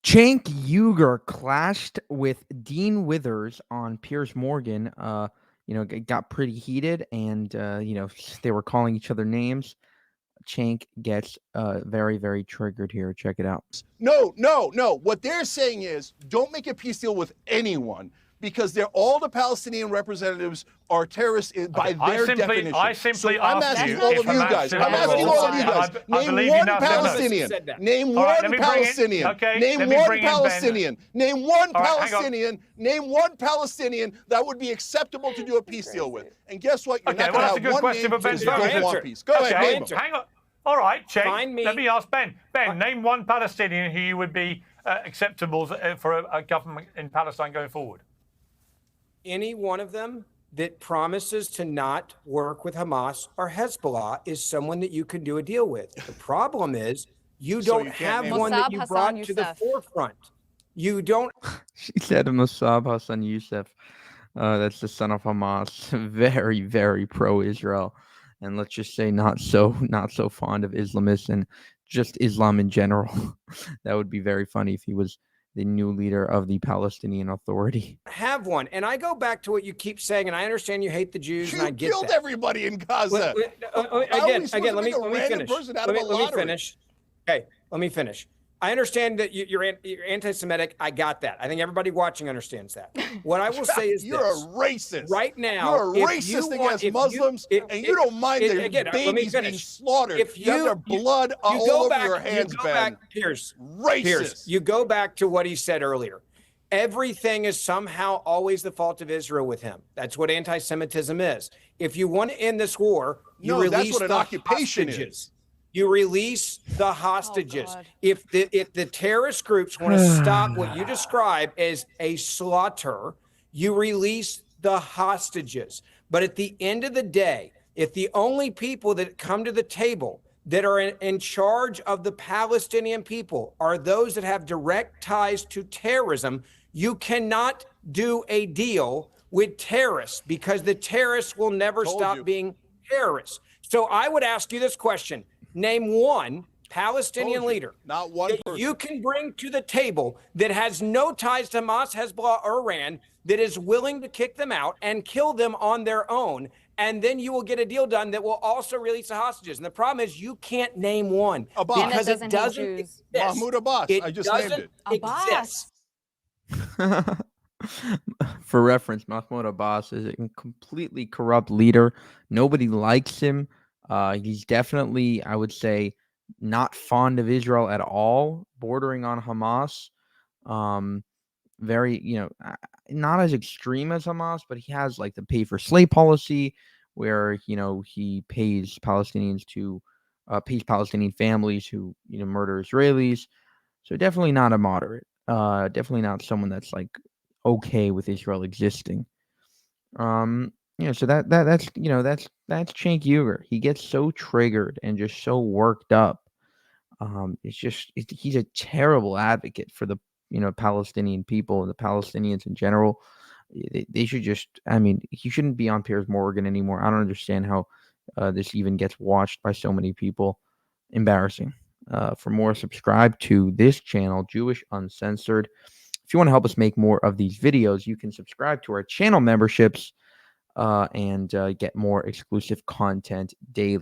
Cenk Ugyr clashed with Dean Withers on Piers Morgan. It got pretty heated, and they were calling each other names. Cenk gets very, very triggered here. Check it out. No. What they're saying is, don't make a peace deal with anyone, because all the Palestinian representatives are terrorists by their definition. I'm asking all of you guys. Name one Palestinian. Name one Palestinian. Name one Palestinian. Name one Palestinian. Name one Palestinian that would be acceptable to do a peace deal with. And guess what? You're not going to have one name to go for peace. Go ahead, name him. Hang on. All right, Cenk. Let me ask Ben. Ben, name one Palestinian who would be acceptable for a government in Palestine going forward. Any one of them that promises to not work with Hamas or Hezbollah is someone that you can do a deal with. The problem is you don't have one that you brought to the forefront. You don't. She said Mossab Hassan Youssef. That's the son of Hamas. Very, very pro-Israel. And let's just say not so fond of Islamists and just Islam in general. That would be very funny if he was the new leader of the Palestinian Authority. Have one. And I go back to what you keep saying, and I understand you hate the Jews, and I get that. You killed everybody in Gaza. Again, let me finish. Okay, let me finish. I understand that you're anti-Semitic. I got that. I think everybody watching understands that. What I will say is you're a racist. Right now, you're a racist against Muslims, and you don't mind their babies being slaughtered. If you have their blood all over your hands, Ben. Pierce, racist. You go back to what he said earlier. Everything is somehow always the fault of Israel with him. That's what anti-Semitism is. If you want to end this war, you release the hostages. You release the hostages. If the terrorist groups want to stop what you describe as a slaughter, you release the hostages. But at the end of the day, if the only people that come to the table that are in charge of the Palestinian people are those that have direct ties to terrorism, you cannot do a deal with terrorists, because the terrorists will never stop being terrorists. So I would ask you this question. Name one Palestinian leader not one that you can bring to the table that has no ties to Hamas, Hezbollah, or Iran, that is willing to kick them out and kill them on their own. And then you will get a deal done that will also release the hostages. And the problem is you can't name one because it doesn't exist. Mahmoud Abbas. I just named it. Exist. For reference, Mahmoud Abbas is a completely corrupt leader. Nobody likes him. He's definitely, I would say, not fond of Israel at all, bordering on Hamas. Very, not as extreme as Hamas, but he has like the pay for slave policy where, he pays Palestinians pays Palestinian families who, murder Israelis. So definitely not a moderate. Definitely not someone that's like okay with Israel existing. So that's Cenk Ugyr. He gets so triggered and just so worked up. He's a terrible advocate for the Palestinian people and the Palestinians in general. They should he shouldn't be on Piers Morgan anymore. I don't understand how this even gets watched by so many people. Embarrassing. For more, subscribe to this channel, Jewish Uncensored. If you want to help us make more of these videos, you can subscribe to our channel memberships and get more exclusive content daily.